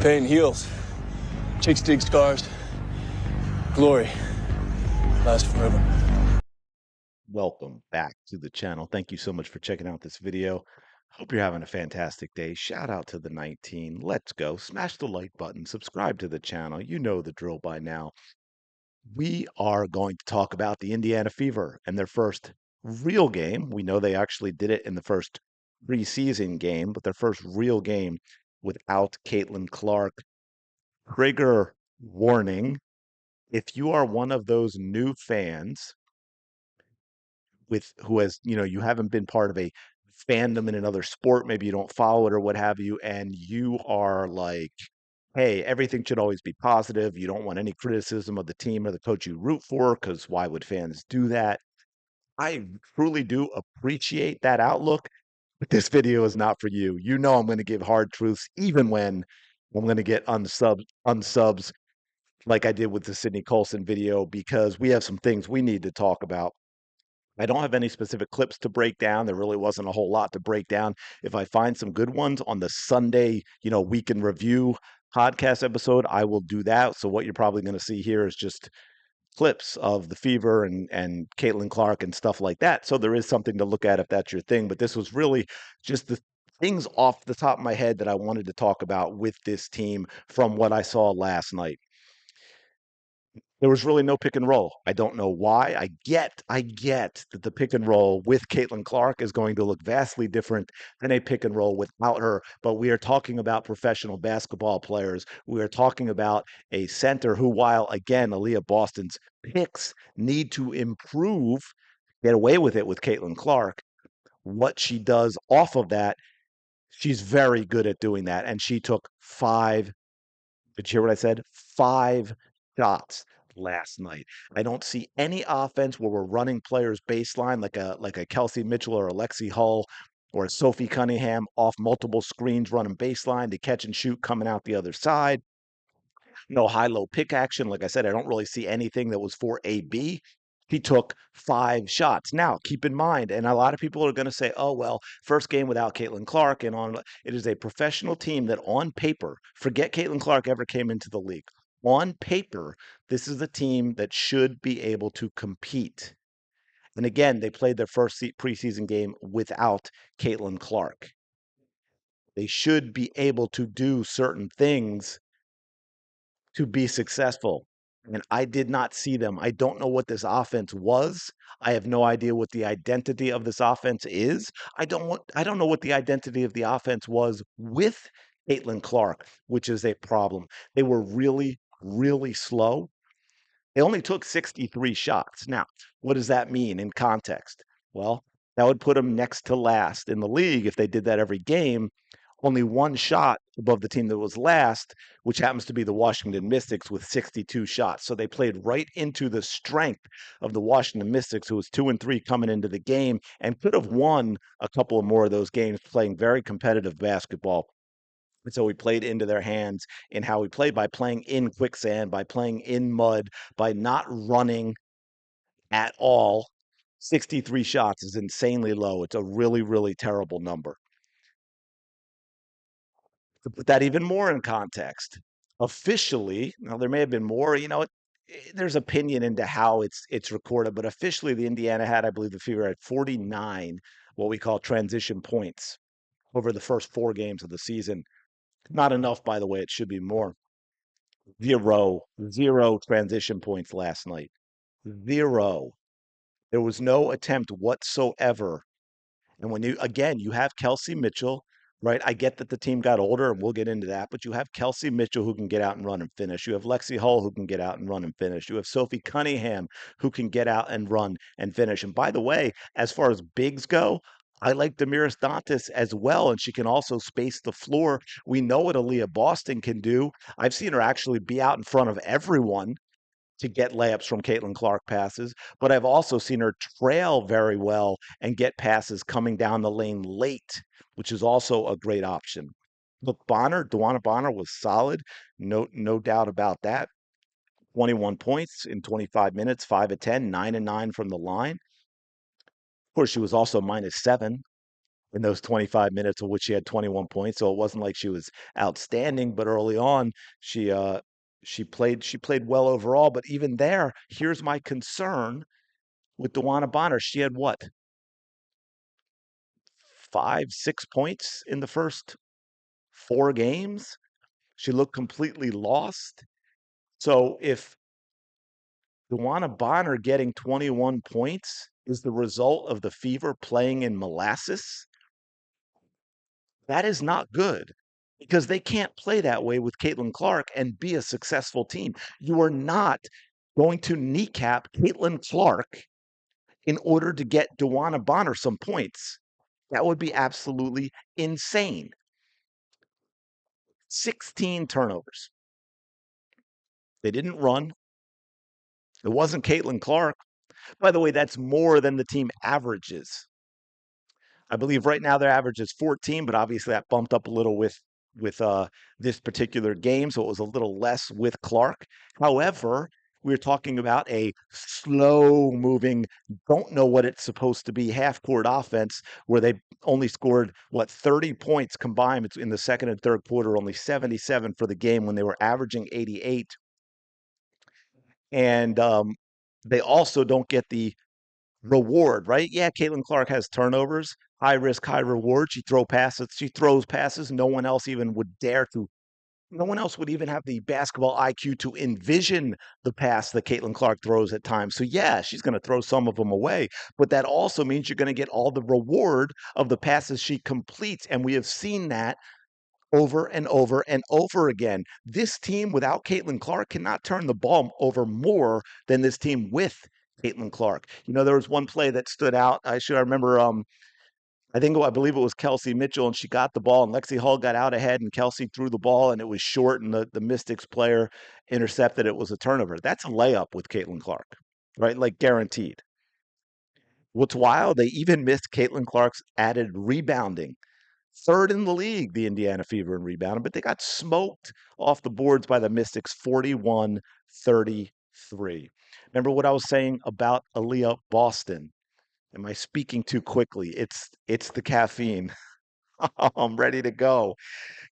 Pain heals. Chicks dig scars. Glory lasts forever. Welcome back to the channel. Thank you so much for checking out this video. Hope you're having a fantastic day. Shout out to the 19. Let's go. Smash the like button. Subscribe to the channel. You know the drill by now. We are going to talk about the Indiana Fever and their first real game. We know they actually did it in the first preseason game, but their first real game without Caitlin Clark. Trigger warning. If you are one of those new fans with who has, you haven't been part of a fandom in another sport, maybe you don't follow it or what have you, and you are like, hey, everything should always be positive. You don't want any criticism of the team or the coach you root for, because why would fans do that? I truly do appreciate that outlook, but this video is not for you. You know I'm going to give hard truths, even when I'm going to get unsubs like I did with the Sydney Colson video, because we have some things we need to talk about. I don't have any specific clips to break down. There really wasn't a whole lot to break down. If I find some good ones on the Sunday, week in review podcast episode, I will do that. So what you're probably going to see here is just clips of the Fever and Caitlin Clark and stuff like that. So there is something to look at if that's your thing. But this was really just the things off the top of my head that I wanted to talk about with this team from what I saw last night. There was really no pick and roll. I don't know why. I get that the pick and roll with Caitlin Clark is going to look vastly different than a pick and roll without her. But we are talking about professional basketball players. We are talking about a center who, while again, Aaliyah Boston's picks need to improve, get away with it with Caitlin Clark. What she does off of that, she's very good at doing that. And she took five. Did you hear what I said? Five shots last night. I don't see any offense where we're running players baseline like a Kelsey Mitchell or a Lexi Hull or a Sophie Cunningham off multiple screens running baseline to catch and shoot coming out the other side. No high-low pick action. Like I said, I don't really see anything that was for AB. He took five shots. Now, keep in mind, and a lot of people are going to say, oh, well, first game without Caitlin Clark, and on it is a professional team that on paper, forget Caitlin Clark ever came into the league. On paper, this is a team that should be able to compete. And again, they played their first preseason game without Caitlin Clark. They should be able to do certain things to be successful. And I did not see them. I don't know what this offense was. I have no idea what the identity of this offense is. I don't know what the identity of the offense was with Caitlin Clark, which is a problem. They were really, really slow. They only took 63 shots. Now, what does that mean in context? Well, that would put them next to last in the league if they did that every game. Only one shot above the team that was last, which happens to be the Washington Mystics with 62 shots. So they played right into the strength of the Washington Mystics, who was 2-3 coming into the game and could have won a couple of more of those games playing very competitive basketball. And so we played into their hands in how we played by playing in quicksand, by playing in mud, by not running at all. 63 shots is insanely low. It's a really, really terrible number. To put that even more in context, officially, now there may have been more, there's opinion into how it's recorded, but officially the Indiana had, I believe the Fever had 49 what we call transition points over the first four games of the season. Not enough, by the way, it should be more. Zero transition points last night. Zero. There was no attempt whatsoever. And when you have Kelsey Mitchell, right? I get that the team got older and we'll get into that, but you have Kelsey Mitchell who can get out and run and finish. You have Lexi Hull who can get out and run and finish. You have Sophie Cunningham who can get out and run and finish. And by the way, as far as bigs go, I like Damiris Dantas as well, and she can also space the floor. We know what Aaliyah Boston can do. I've seen her actually be out in front of everyone to get layups from Caitlin Clark passes, but I've also seen her trail very well and get passes coming down the lane late, which is also a great option. Look, Dewana Bonner was solid. No doubt about that. 21 points in 25 minutes, 5 of 10, 9 and 9 from the line. Of course, she was also -7 in those 25 minutes, of which she had 21 points. So it wasn't like she was outstanding, but early on she she played well overall. But even there, here's my concern with Dewana Bonner. She had what, 5, 6 points in the first 4 games. She looked completely lost. So if Dewana Bonner getting 21 points is the result of the Fever playing in molasses, that is not good because they can't play that way with Caitlin Clark and be a successful team. You are not going to kneecap Caitlin Clark in order to get Dewana Bonner some points. That would be absolutely insane. 16 turnovers. They didn't run. It wasn't Caitlin Clark. By the way, that's more than the team averages. I believe right now their average is 14, but obviously that bumped up a little with this particular game, so it was a little less with Clark. However, we're talking about a slow moving, don't know what it's supposed to be half court offense where they only scored 30 points combined in the second and third quarter, only 77 for the game when they were averaging 88. And they also don't get the reward, right? Yeah, Caitlin Clark has turnovers, high risk, high reward. She throws passes. No one else would even have the basketball IQ to envision the pass that Caitlin Clark throws at times. So yeah, she's going to throw some of them away, but that also means you're going to get all the reward of the passes she completes. And we have seen that over and over and over again. This team without Caitlin Clark cannot turn the ball over more than this team with Caitlin Clark. You know, there was one play that stood out. I remember. I believe it was Kelsey Mitchell, and she got the ball, and Lexi Hall got out ahead, and Kelsey threw the ball, and it was short, and the Mystics player intercepted. It was a turnover. That's a layup with Caitlin Clark, right? Like guaranteed. What's wild? They even missed Caitlin Clark's added rebounding. Third in the league, the Indiana Fever in rebounding, but they got smoked off the boards by the Mystics 41-33. Remember what I was saying about Aaliyah Boston? Am I speaking too quickly? It's the caffeine. I'm ready to go.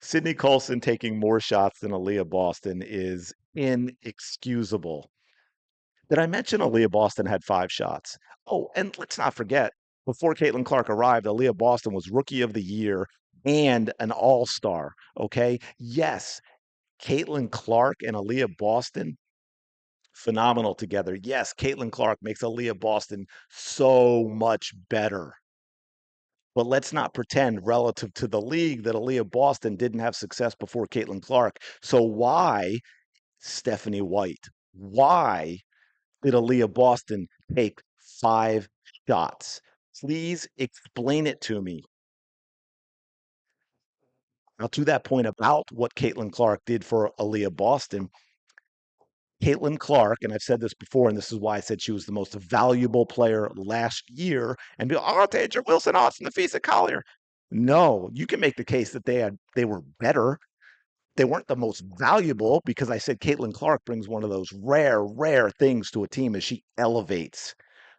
Sydney Colson taking more shots than Aaliyah Boston is inexcusable. Did I mention Aaliyah Boston had 5 shots? Oh, and let's not forget, before Caitlin Clark arrived, Aaliyah Boston was Rookie of the Year and an All-Star. Okay. Yes, Caitlin Clark and Aaliyah Boston, phenomenal together. Yes, Caitlin Clark makes Aaliyah Boston so much better. But let's not pretend relative to the league that Aaliyah Boston didn't have success before Caitlin Clark. So why, Stephanie White? Why did Aaliyah Boston take 5 shots? Please explain it to me. Now, to that point about what Caitlin Clark did for Aaliyah Boston, Caitlin Clark, and I've said this before, and this is why I said she was the most valuable player last year. And be, oh, Taylor Wilson, Austin Nafisa Collier. No, you can make the case that they were better. They weren't the most valuable because I said Caitlin Clark brings one of those rare things to a team as she elevates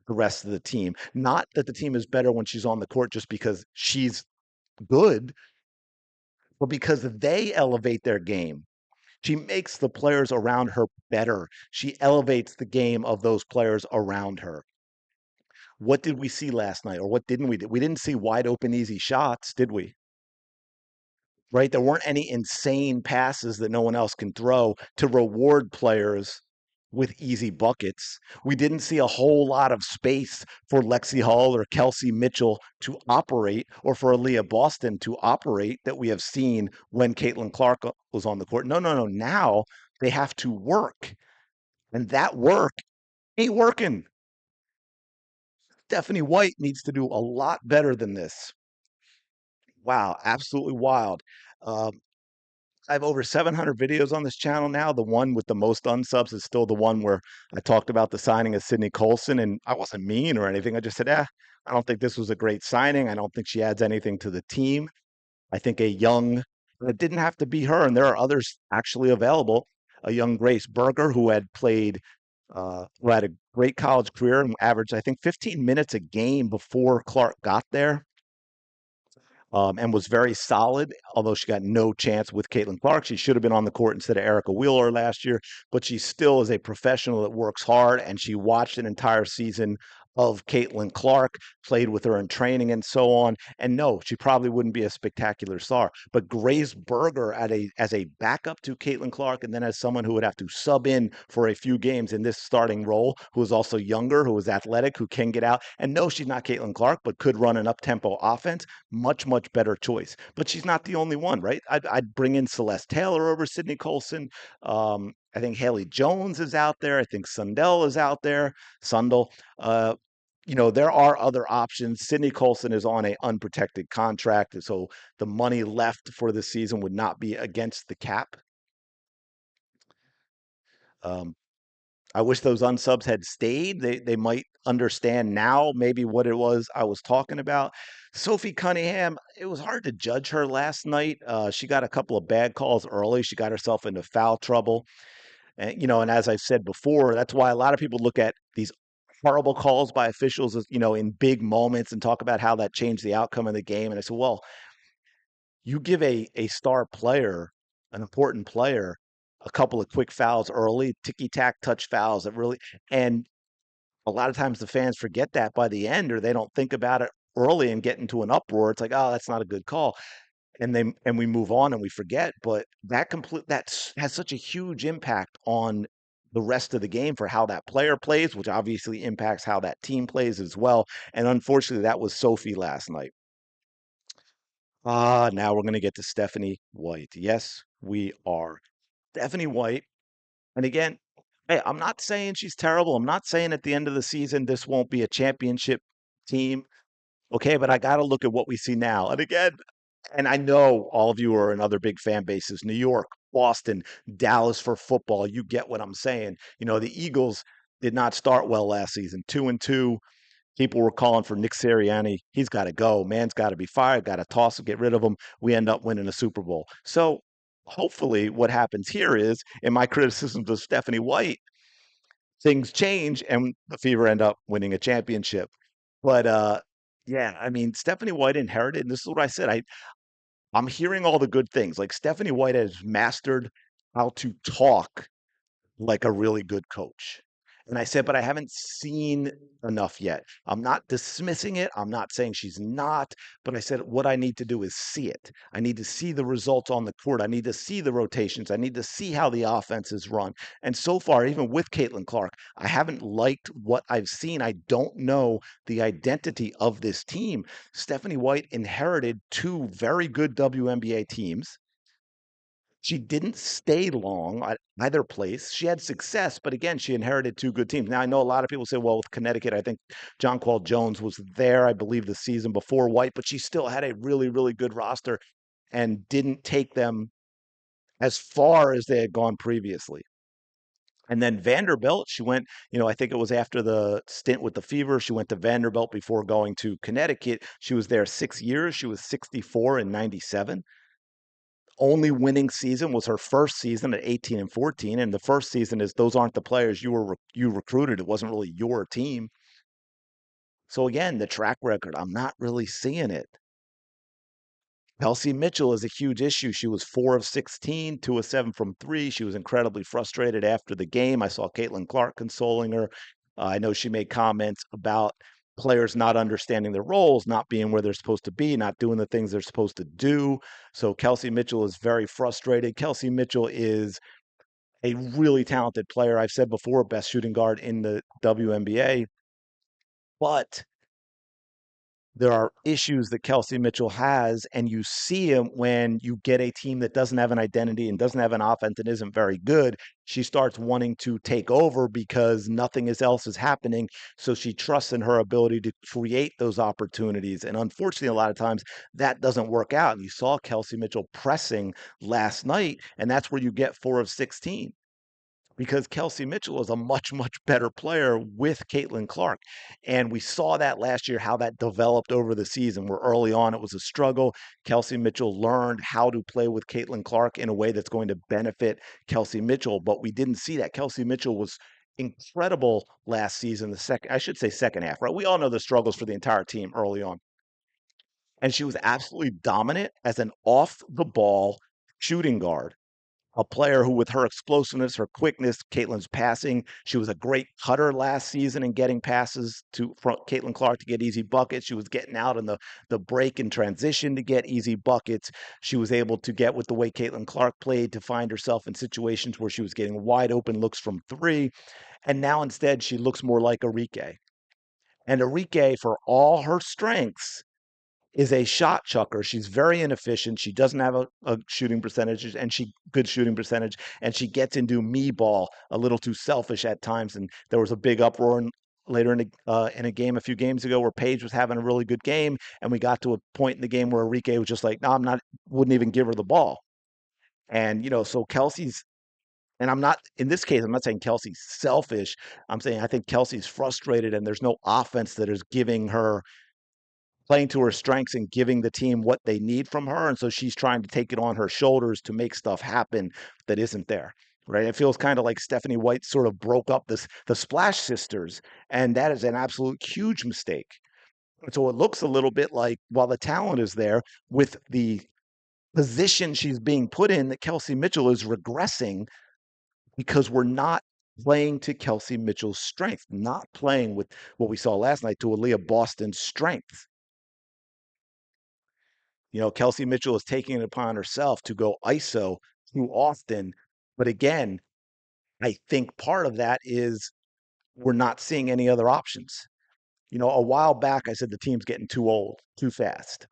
the rest of the team. Not that the team is better when she's on the court just because she's good, but because they elevate their game. She makes the players around her better. She elevates the game of those players around her. What did we see last night, or what didn't we do? We didn't see wide open, easy shots, did we? Right? There weren't any insane passes that no one else can throw to reward players with easy buckets. We didn't see a whole lot of space for Lexi Hall or Kelsey Mitchell to operate, or for Aaliyah Boston to operate, that we have seen when Caitlin Clark was on the court. No, no, no. Now they have to work, and that work ain't working. Stephanie White needs to do a lot better than this. Wow, absolutely wild. Um, I have over 700 videos on this channel now. The one with the most unsubs is still the one where I talked about the signing of Sydney Colson, and I wasn't mean or anything. I just said, I don't think this was a great signing. I don't think she adds anything to the team. I think it didn't have to be her, and there are others actually available. A young Grace Berger who who had a great college career and averaged, I think, 15 minutes a game before Clark got there. and was very solid, although she got no chance with Caitlin Clark. She should have been on the court instead of Erica Wheeler last year, but she still is a professional that works hard, and she watched an entire season of Caitlin Clark, played with her in training and so on. And no, she probably wouldn't be a spectacular star. But Grace Berger as a backup to Caitlin Clark, and then as someone who would have to sub in for a few games in this starting role, who is also younger, who is athletic, who can get out. And no, she's not Caitlin Clark, but could run an up-tempo offense. Much better choice. But she's not the only one, right? I'd bring in Celeste Taylor over Sydney Colson. I think Haley Jones is out there. I think Sundell is out there. Sundell. Uh, there are other options. Sydney Colson is on a unprotected contract, so the money left for the season would not be against the cap. Um, I wish those unsubs had stayed. They might understand now maybe what it was I was talking about. Sophie Cunningham, it was hard to judge her last night. She got a couple of bad calls early. She got herself into foul trouble. And as I've said before, that's why a lot of people look at these horrible calls by officials, in big moments and talk about how that changed the outcome of the game. And I said, well, you give a star player, an important player, a couple of quick fouls early, ticky tack touch fouls that really, and a lot of times the fans forget that by the end, or they don't think about it early and get into an uproar. It's like, oh, that's not a good call, and we move on and we forget. But has such a huge impact on the rest of the game for how that player plays, which obviously impacts how that team plays as well. And unfortunately, that was Sophie last night. Now we're going to get to Stephanie White. Yes, we are. Stephanie White. And again, hey, I'm not saying she's terrible. I'm not saying at the end of the season this won't be a championship team. Okay, but I got to look at what we see now. And again, and I know all of you are in other big fan bases, New York, Boston, Dallas for football. You get what I'm saying. The Eagles did not start well last season. 2-2. People were calling for Nick Sirianni. He's got to go. Man's got to be fired. Got to toss him, get rid of him. We end up winning a Super Bowl. So hopefully, what happens here is, in my criticisms of Stephanie White, things change and the Fever end up winning a championship. But yeah, I mean, Stephanie White inherited, and this is what I said. I'm hearing all the good things. Like Stephanie White has mastered how to talk like a really good coach. And I said, but I haven't seen enough yet. I'm not dismissing it. I'm not saying she's not, but I said, what I need to do is see it. I need to see the results on the court. I need to see the rotations. I need to see how the offense is run. And so far, even with Caitlin Clark, I haven't liked what I've seen. I don't know the identity of this team. Stephanie White inherited two very good WNBA teams. She didn't stay long at either place. She had success, but again, she inherited two good teams. Now, I know a lot of people say, well, with Connecticut, I think Jonquel Jones was there, I believe, the season before White, but she still had a really good roster and didn't take them as far as they had gone previously. And then Vanderbilt, she went, I think it was after the stint with the Fever, she went to Vanderbilt before going to Connecticut. She was there 6 years. She was 64 in 97. Only winning season was her first season at 18 and 14. And the first season is those aren't the players you recruited. It wasn't really your team. So again, the track record, I'm not really seeing it. Kelsey Mitchell is a huge issue. She was 4 of 16, 2 of 7 from three. She was incredibly frustrated after the game. I saw Caitlin Clark consoling her. I know she made comments about players not understanding their roles, not being where they're supposed to be, not doing the things they're supposed to do. So Kelsey Mitchell is very frustrated. Kelsey Mitchell is a really talented player. I've said before, best shooting guard in the WNBA, but there are issues that Kelsey Mitchell has, and you see him when you get a team that doesn't have an identity and doesn't have an offense and isn't very good. She starts wanting to take over because nothing else is happening. So she trusts in her ability to create those opportunities. And unfortunately, a lot of times that doesn't work out. And you saw Kelsey Mitchell pressing last night, and that's where you get 4 of 16 because Kelsey Mitchell is a much better player with Caitlin Clark. And we saw that last year, how that developed over the season, where early on it was a struggle. Kelsey Mitchell learned how to play with Caitlin Clark in a way that's going to benefit Kelsey Mitchell. But we didn't see that. Kelsey Mitchell was incredible last season, I should say second half, right? We all know the struggles for the entire team early on. and she was absolutely dominant as an off the ball shooting guard, a player who, with her explosiveness, her quickness, Caitlin's passing, she was a great cutter last season and getting passes to from Caitlin Clark to get easy buckets. She was getting out in the break and transition to get easy buckets. She was able to get, with the way Caitlin Clark played, to find herself in situations where she was getting wide open looks from three. And now instead, she looks more like Arike. And Arike, for all her strengths, is a shot chucker. She's very inefficient. She doesn't have a shooting percentage, and she good shooting percentage, and she gets into me ball a little too selfish at times. And there was a big uproar later in a game a few games ago where Paige was having a really good game, and we got to a point in the game where Arike was just like, "No, I'm not," wouldn't even give her the ball. And so Kelsey's. And I'm not, in this case, I'm not saying Kelsey's selfish. I'm saying I think Kelsey's frustrated and there's no offense that is giving her, playing to her strengths and giving the team what they need from her. And so she's trying to take it on her shoulders to make stuff happen that isn't there. Right. It feels kind of like Stephanie White sort of broke up the Splash Sisters, and that is an absolute huge mistake. And so it looks a little bit like, while the talent is there, with the position she's being put in, that Kelsey Mitchell is regressing because we're not playing to Kelsey Mitchell's strength, not playing with what we saw last night, to Aaliyah Boston's strength. Kelsey Mitchell is taking it upon herself to go ISO too often. But again, I think part of that is we're not seeing any other options. A while back, I said the team's getting too old, too fast.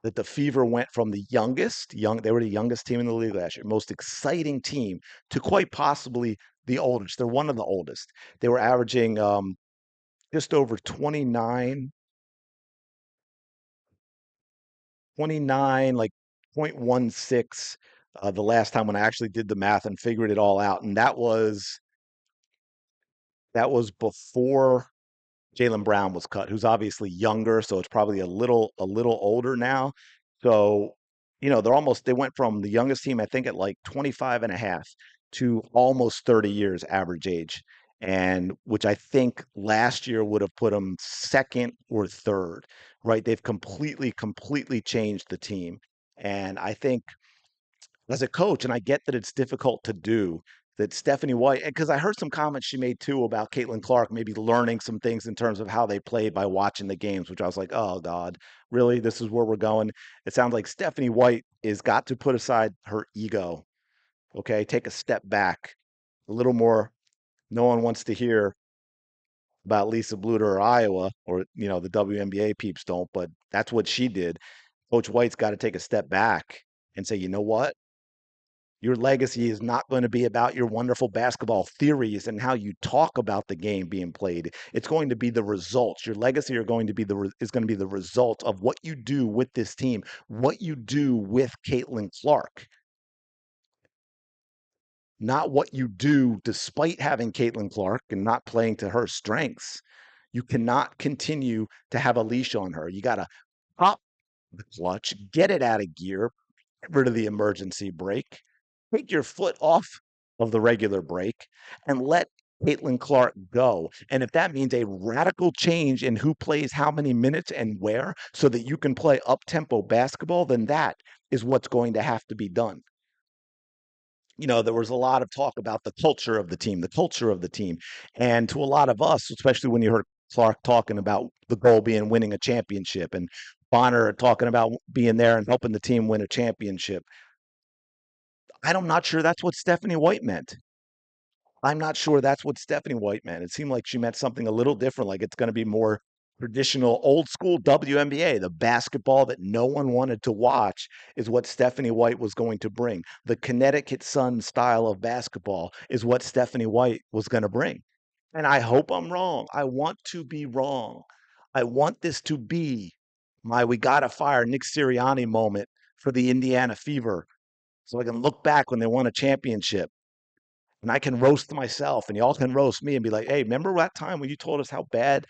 That the Fever went from they were the youngest team in the league last year, most exciting team, to quite possibly the oldest. They're one of the oldest. They were averaging just over 29, like 0.16, the last time when I actually did the math and figured it all out. And that was before Jaylen Brown was cut, who's obviously younger, so it's probably a little older now. So, they went from the youngest team, I think, at like 25 and a half to almost 30 years average age. And which I think last year would have put them second or third, right? They've completely changed the team. And I think, as a coach, and I get that it's difficult to do, that Stephanie White, because I heard some comments she made too about Caitlin Clark maybe learning some things in terms of how they played by watching the games, which I was like, oh God, really? This is where we're going? It sounds like Stephanie White is got to put aside her ego, okay? Take a step back a little more. No one wants to hear about Lisa Bluter or Iowa, or, the WNBA peeps don't, but that's what she did. Coach White's got to take a step back and say, you know what? Your legacy is not going to be about your wonderful basketball theories and how you talk about the game being played. It's going to be the results. Your legacy are going to be is going to be the result of what you do with this team, what you do with Caitlin Clark, not what you do despite having Caitlin Clark and not playing to her strengths. You cannot continue to have a leash on her. You got to pop the clutch, get it out of gear, get rid of the emergency brake, take your foot off of the regular brake, and let Caitlin Clark go. And if that means a radical change in who plays how many minutes and where so that you can play up-tempo basketball, then that is what's going to have to be done. There was a lot of talk about the culture of the team, the culture of the team. And to a lot of us, especially when you heard Clark talking about the goal being winning a championship, and Bonner talking about being there and helping the team win a championship, I'm not sure that's what Stephanie White meant. I'm not sure that's what Stephanie White meant. It seemed like she meant something a little different, like it's going to be more traditional, old school WNBA. The basketball that no one wanted to watch is what Stephanie White was going to bring. The Connecticut Sun style of basketball is what Stephanie White was going to bring. And I hope I'm wrong. I want to be wrong. I want this to be my "we got to fire Nick Sirianni" moment for the Indiana Fever, so I can look back when they won a championship and I can roast myself and y'all can roast me and be like, hey, remember that time when you told us how bad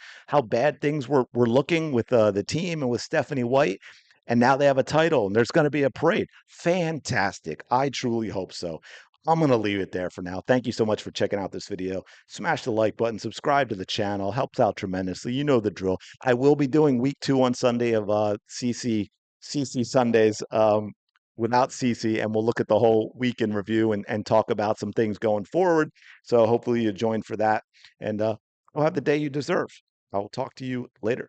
things were looking with the team and with Stephanie White? And now they have a title and there's going to be a parade. Fantastic. I truly hope so. I'm going to leave it there for now. Thank you so much for checking out this video. Smash the like button, subscribe to the channel, helps out tremendously. You know the drill. I will be doing week 2 on Sunday of CC Sundays without CC, and we'll look at the whole week in review and talk about some things going forward. So hopefully you join for that, and I'll have the day you deserve. I will talk to you later.